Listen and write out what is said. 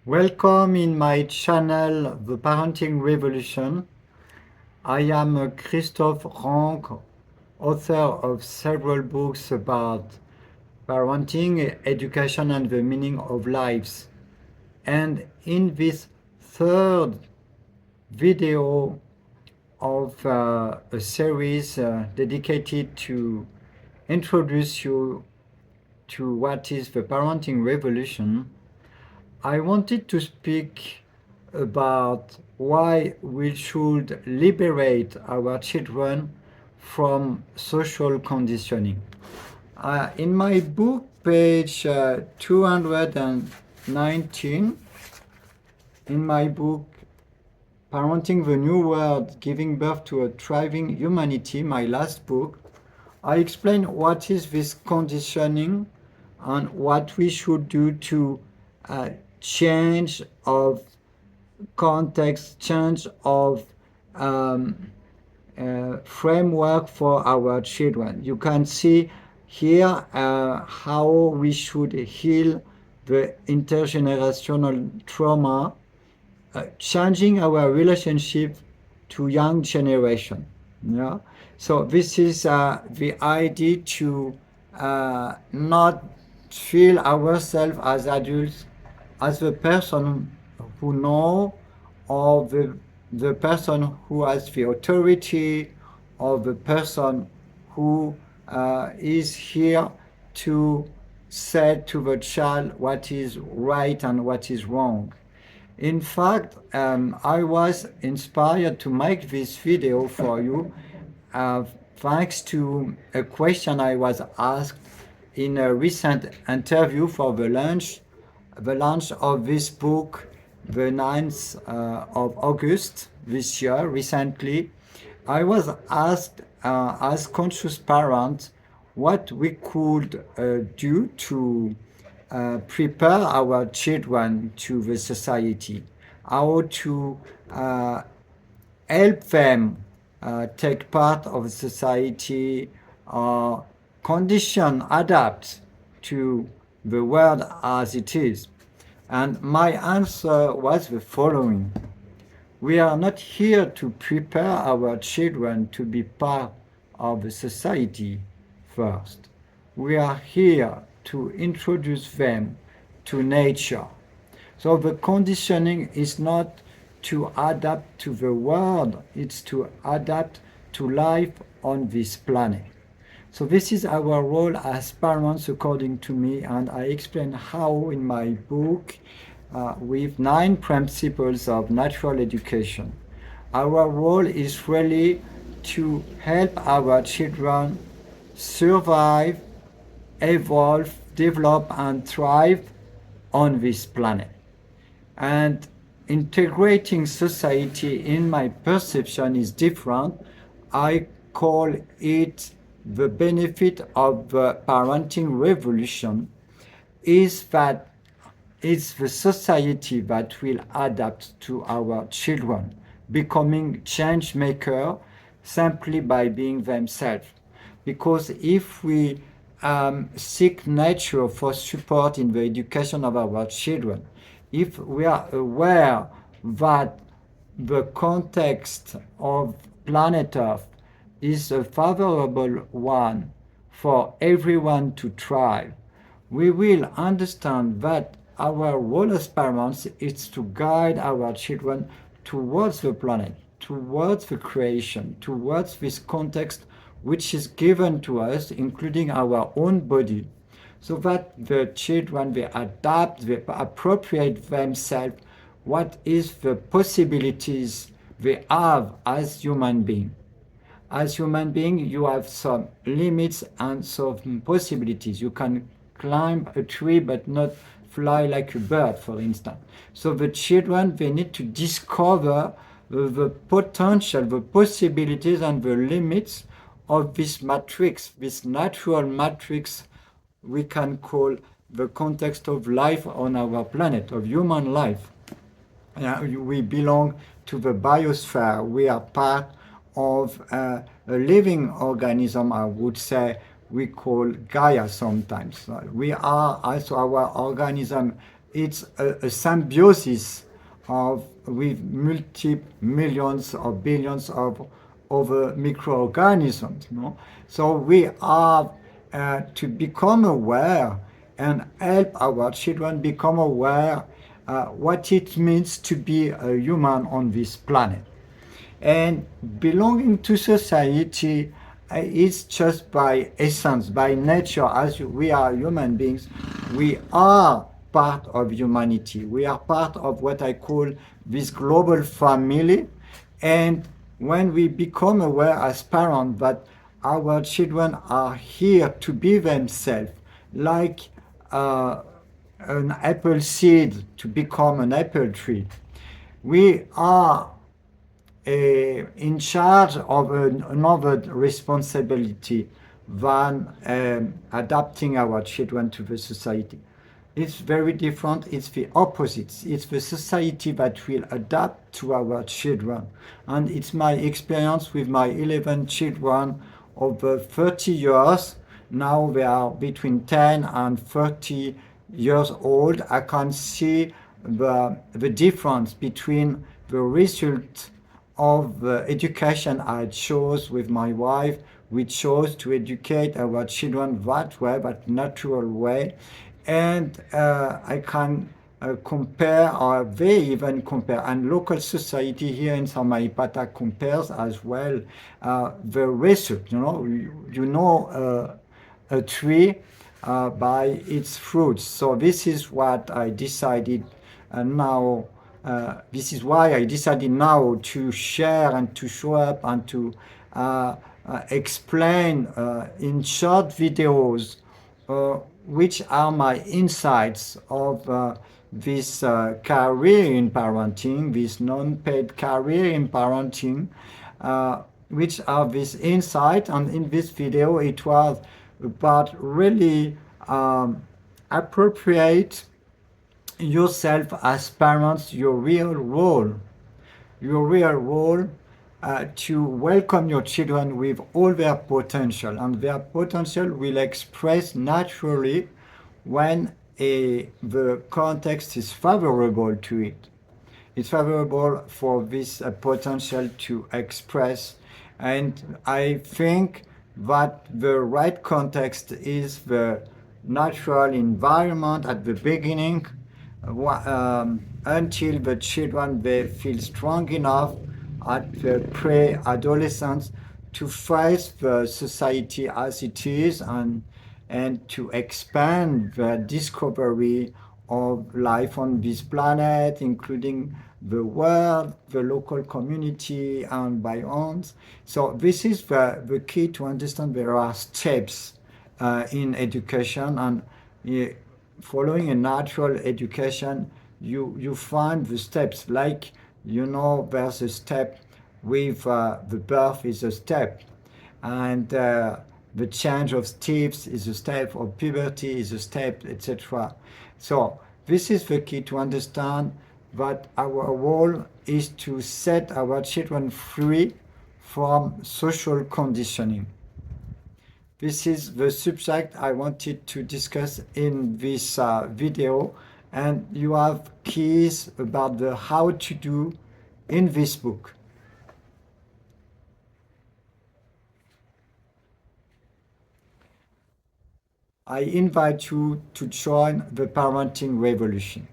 Welcome in my channel, The Parenting Revolution. I am Christophe Ranque, author of several books about parenting, education, and the meaning of lives. And in this third video of a series dedicated to introduce you to what is the parenting revolution, I wanted to speak about why we should liberate our children from social conditioning. In my book, page 219, in my book, Parenting the New World, Giving Birth to a Thriving Humanity, my last book, I explain what is this conditioning and what we should do to change of context, change of framework for our children. You can see here how we should heal the intergenerational trauma, changing our relationship to young generation. Yeah. So this is the idea to not feel ourselves as adults as the person who know, or the person who has the authority, or the person who is here to say to the child what is right and what is wrong. In fact, I was inspired to make this video for you thanks to a question I was asked in a recent interview for the launch of this book, the 9th of August this year, recently. I was asked as conscious parents what we could do to prepare our children to the society, how to help them take part of society, condition, adapt to the world as it is. And my answer was the following. We are not here to prepare our children to be part of the society first. We are here to introduce them to nature. So the conditioning is not to adapt to the world, it's to adapt to life on this planet. So this is our role as parents, according to me, and I explain how in my book with 9 principles of natural education. Our role is really to help our children survive, evolve, develop, and thrive on this planet. And integrating society, in my perception, is different. I call it the benefit of the parenting revolution is that it's the society that will adapt to our children, becoming change maker simply by being themselves. Because if we seek nature for support in the education of our children, if we are aware that the context of planet Earth is a favorable one for everyone to thrive, we will understand that our role as parents is to guide our children towards the planet, towards the creation, towards this context which is given to us, including our own body, so that the children, they adapt, they appropriate themselves what is the possibilities they have as human beings. As human being, you have some limits and some possibilities. You can climb a tree but not fly like a bird, for instance. So the children, they need to discover the potential, the possibilities, and the limits of this matrix, this natural matrix we can call the context of life on our planet, of human life. We belong to the biosphere. We are part of a living organism, I would say. We call Gaia sometimes. We are also, our organism it's a symbiosis of with multi millions or billions of other microorganisms. You know? So we are to become aware and help our children become aware what it means to be a human on this planet. And belonging to society is just by essence, by nature, as we are human beings, we are part of humanity. We are part of what I call this global family. And when we become aware as parents that our children are here to be themselves, like uh, an apple seed to become an apple tree, we are in charge of another responsibility than adapting our children to the society. It's very different. It's the opposite. It's the society that will adapt to our children. And it's my experience with my 11 children over 30 years. Now they are between 10 and 30 years old. I can see the difference between the result of the education I chose with my wife. We chose to educate our children that way, that natural way. And I can compare, or they even compare, and local society here in Samaipata compares as well the result. You know a tree by its fruits. So this is what I decided now. This is why I decided now to share and to show up and to explain in short videos which are my insights of this career in parenting, this non-paid career in parenting, which are these insights. And in this video, it was about really appropriate yourself as parents, your real role to welcome your children with all their potential, and their potential will express naturally when the context is favorable to it. It's favorable for this potential to express, and I think that the right context is the natural environment at the beginning, until the children they feel strong enough at the pre-adolescence to face the society as it is, and to expand the discovery of life on this planet, including the world, the local community, and beyond. So this is the key to understand there are steps in education, and following a natural education, you find the steps. Like, there's a step with the birth is a step, and the change of steps is a step, of puberty is a step, etc. So this is the key to understand that our role is to set our children free from social conditioning. This is the subject I wanted to discuss in this video, and you have keys about the how to do in this book. I invite you to join the parenting revolution.